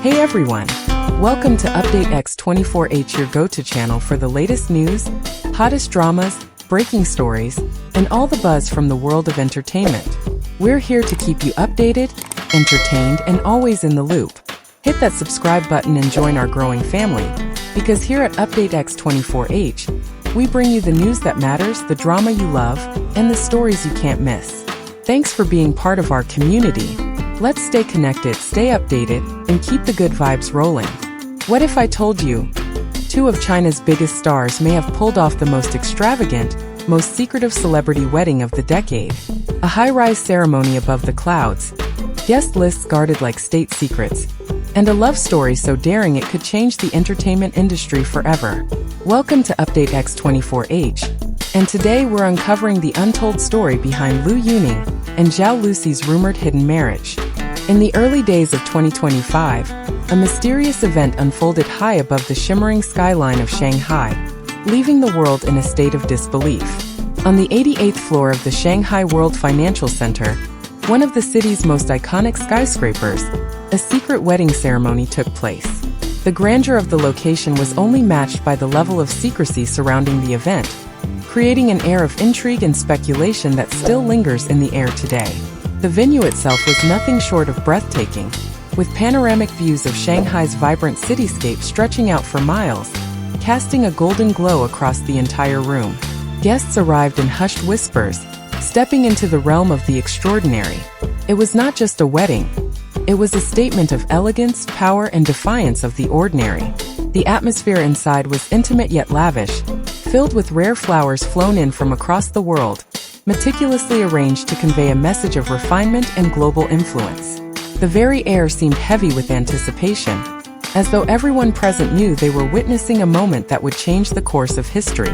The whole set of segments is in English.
Hey everyone! Welcome to Update X24H, your go-to channel for the latest news, hottest dramas, breaking stories, and all the buzz from the world of entertainment. We're here to keep you updated, entertained, and always in the loop. Hit that subscribe button and join our growing family, because here at Update X24H, we bring you the news that matters, the drama you love, and the stories you can't miss. Thanks for being part of our community. Let's stay connected, stay updated, and keep the good vibes rolling. What if I told you? Two of China's biggest stars may have pulled off the most extravagant, most secretive celebrity wedding of the decade. A high-rise ceremony above the clouds, guest lists guarded like state secrets, and a love story so daring it could change the entertainment industry forever. Welcome to Update X24H, and today we're uncovering the untold story behind Lu Yuning and Zhao Lusi's rumored hidden marriage. In the early days of 2025, a mysterious event unfolded high above the shimmering skyline of Shanghai, leaving the world in a state of disbelief. On the 88th floor of the Shanghai World Financial Center, one of the city's most iconic skyscrapers, a secret wedding ceremony took place. The grandeur of the location was only matched by the level of secrecy surrounding the event, creating an air of intrigue and speculation that still lingers in the air today. The venue itself was nothing short of breathtaking, with panoramic views of Shanghai's vibrant cityscape stretching out for miles, casting a golden glow across the entire room. Guests arrived in hushed whispers, stepping into the realm of the extraordinary. It was not just a wedding. It was a statement of elegance, power, and defiance of the ordinary. The atmosphere inside was intimate yet lavish, filled with rare flowers flown in from across the world, meticulously arranged to convey a message of refinement and global influence. The very air seemed heavy with anticipation, as though everyone present knew they were witnessing a moment that would change the course of history.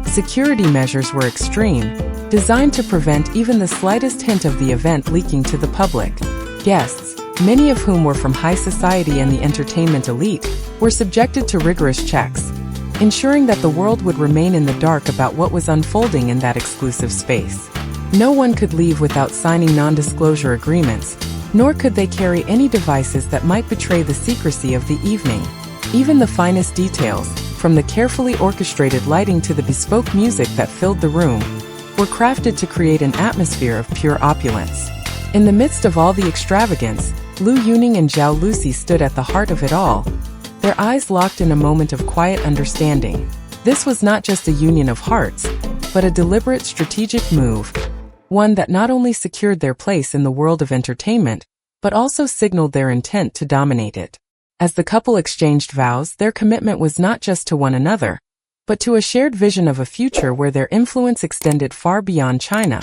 Security measures were extreme, designed to prevent even the slightest hint of the event leaking to the public. Guests, many of whom were from high society and the entertainment elite, were subjected to rigorous checks, ensuring that the world would remain in the dark about what was unfolding in that exclusive space. No one could leave without signing non-disclosure agreements, nor could they carry any devices that might betray the secrecy of the evening. Even the finest details, from the carefully orchestrated lighting to the bespoke music that filled the room, were crafted to create an atmosphere of pure opulence. In the midst of all the extravagance, Lu Yuning and Zhao Lusi stood at the heart of it all, their eyes locked in a moment of quiet understanding. This was not just a union of hearts, but a deliberate strategic move, one that not only secured their place in the world of entertainment, but also signaled their intent to dominate it. As the couple exchanged vows, their commitment was not just to one another, but to a shared vision of a future where their influence extended far beyond China,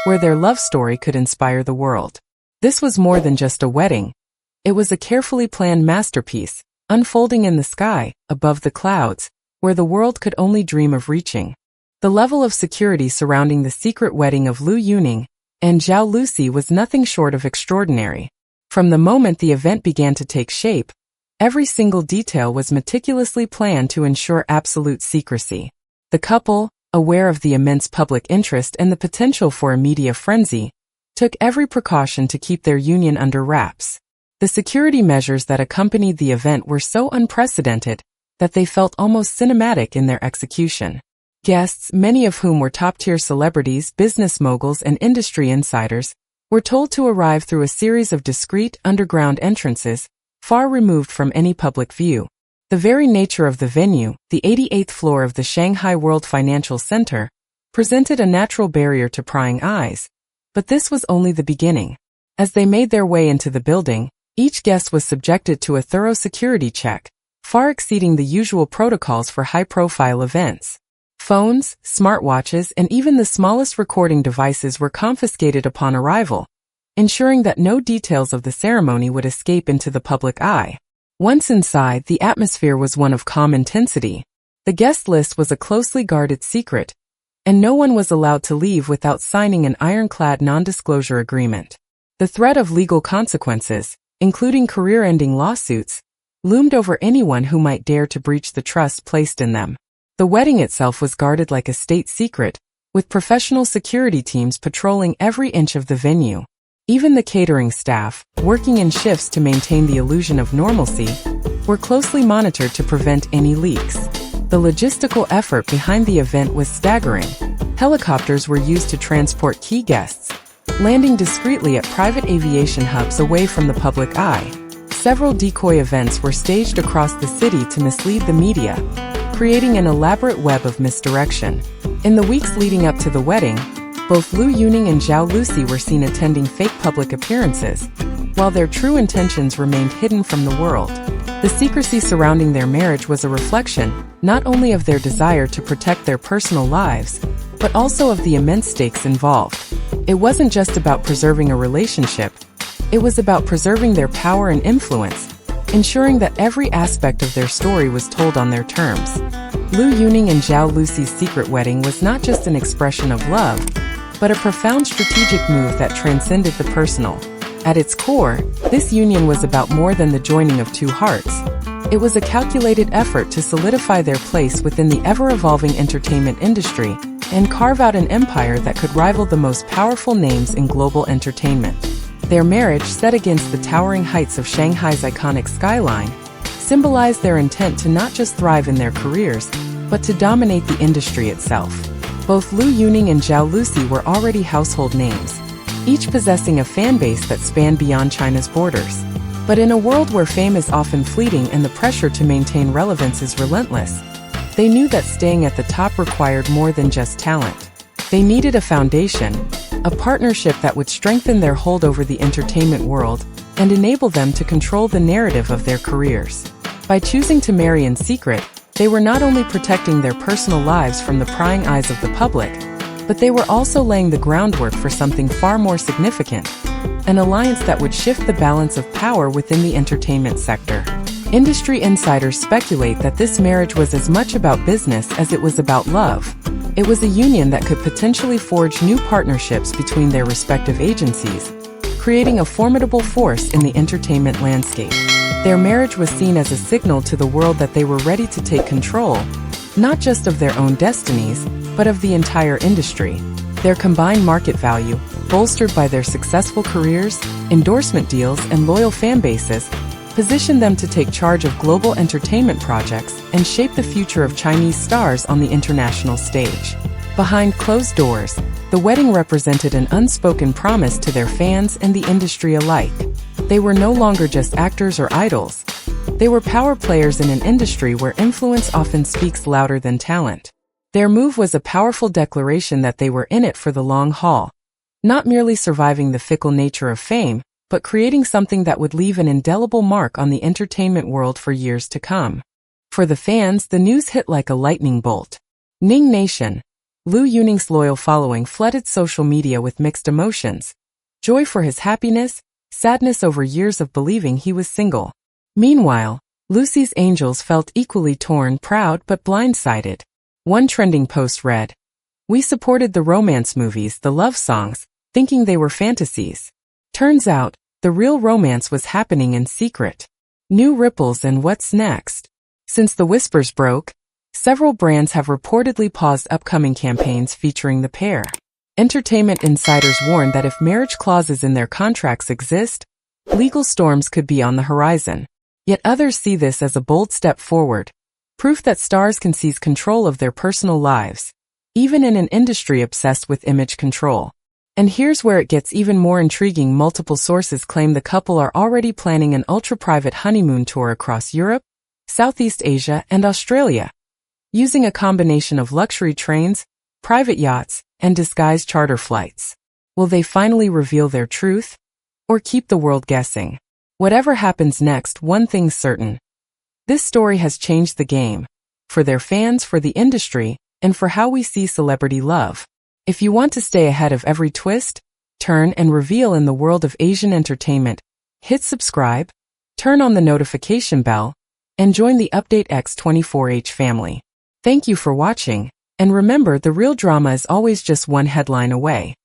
where their love story could inspire the world. This was more than just a wedding. It was a carefully planned masterpiece, unfolding in the sky, above the clouds, where the world could only dream of reaching. The level of security surrounding the secret wedding of Lu Yuning and Zhao Lusi was nothing short of extraordinary. From the moment the event began to take shape, every single detail was meticulously planned to ensure absolute secrecy. The couple, aware of the immense public interest and the potential for a media frenzy, took every precaution to keep their union under wraps. The security measures that accompanied the event were so unprecedented that they felt almost cinematic in their execution. Guests, many of whom were top-tier celebrities, business moguls, and industry insiders, were told to arrive through a series of discreet, underground entrances, far removed from any public view. The very nature of the venue, the 88th floor of the Shanghai World Financial Center, presented a natural barrier to prying eyes, but this was only the beginning. As they made their way into the building, each guest was subjected to a thorough security check, far exceeding the usual protocols for high-profile events. Phones, smartwatches, and even the smallest recording devices were confiscated upon arrival, ensuring that no details of the ceremony would escape into the public eye. Once inside, the atmosphere was one of calm intensity. The guest list was a closely guarded secret, and no one was allowed to leave without signing an ironclad non-disclosure agreement. The threat of legal consequences, including career-ending lawsuits, loomed over anyone who might dare to breach the trust placed in them. The wedding itself was guarded like a state secret, with professional security teams patrolling every inch of the venue. Even the catering staff, working in shifts to maintain the illusion of normalcy, were closely monitored to prevent any leaks. The logistical effort behind the event was staggering. Helicopters were used to transport key guests, landing discreetly at private aviation hubs away from the public eye. Several decoy events were staged across the city to mislead the media, creating an elaborate web of misdirection. In the weeks leading up to the wedding, both Lu Yuning and Zhao Lusi were seen attending fake public appearances, while their true intentions remained hidden from the world. The secrecy surrounding their marriage was a reflection, not only of their desire to protect their personal lives, but also of the immense stakes involved. It wasn't just about preserving a relationship, it was about preserving their power and influence, ensuring that every aspect of their story was told on their terms. Lu Yuning and Zhao Lusi's secret wedding was not just an expression of love, but a profound strategic move that transcended the personal. At its core, this union was about more than the joining of two hearts. It was a calculated effort to solidify their place within the ever-evolving entertainment industry and carve out an empire that could rival the most powerful names in global entertainment. Their marriage, set against the towering heights of Shanghai's iconic skyline, symbolized their intent to not just thrive in their careers, but to dominate the industry itself. Both Lu Yuning and Zhao Lusi were already household names, each possessing a fan base that spanned beyond China's borders. But in a world where fame is often fleeting and the pressure to maintain relevance is relentless, they knew that staying at the top required more than just talent. They needed a foundation, a partnership that would strengthen their hold over the entertainment world and enable them to control the narrative of their careers. By choosing to marry in secret, they were not only protecting their personal lives from the prying eyes of the public, but they were also laying the groundwork for something far more significant, an alliance that would shift the balance of power within the entertainment sector. Industry insiders speculate that this marriage was as much about business as it was about love. It was a union that could potentially forge new partnerships between their respective agencies, creating a formidable force in the entertainment landscape. Their marriage was seen as a signal to the world that they were ready to take control, not just of their own destinies, but of the entire industry. Their combined market value, bolstered by their successful careers, endorsement deals, and loyal fan bases, positioned them to take charge of global entertainment projects and shape the future of Chinese stars on the international stage. Behind closed doors, the wedding represented an unspoken promise to their fans and the industry alike. They were no longer just actors or idols. They were power players in an industry where influence often speaks louder than talent. Their move was a powerful declaration that they were in it for the long haul, not merely surviving the fickle nature of fame, but creating something that would leave an indelible mark on the entertainment world for years to come. For the fans, the news hit like a lightning bolt. Ning Nation. Lu Yuning's loyal following flooded social media with mixed emotions. Joy for his happiness, sadness over years of believing he was single. Meanwhile, Lucy's angels felt equally torn, proud but blindsided. One trending post read, "We supported the romance movies, the love songs, thinking they were fantasies. Turns out, the real romance was happening in secret." New ripples and what's next? Since the whispers broke, several brands have reportedly paused upcoming campaigns featuring the pair. Entertainment insiders warn that if marriage clauses in their contracts exist, legal storms could be on the horizon. Yet others see this as a bold step forward, proof that stars can seize control of their personal lives, even in an industry obsessed with image control. And here's where it gets even more intriguing. Multiple sources claim the couple are already planning an ultra-private honeymoon tour across Europe, Southeast Asia, and Australia, using a combination of luxury trains, private yachts, and disguised charter flights. Will they finally reveal their truth, or keep the world guessing? Whatever happens next, one thing's certain. This story has changed the game, for their fans, for the industry, and for how we see celebrity love. If you want to stay ahead of every twist, turn, and reveal in the world of Asian entertainment, hit subscribe, turn on the notification bell, and join the Update X24H family. Thank you for watching, and remember, the real drama is always just one headline away.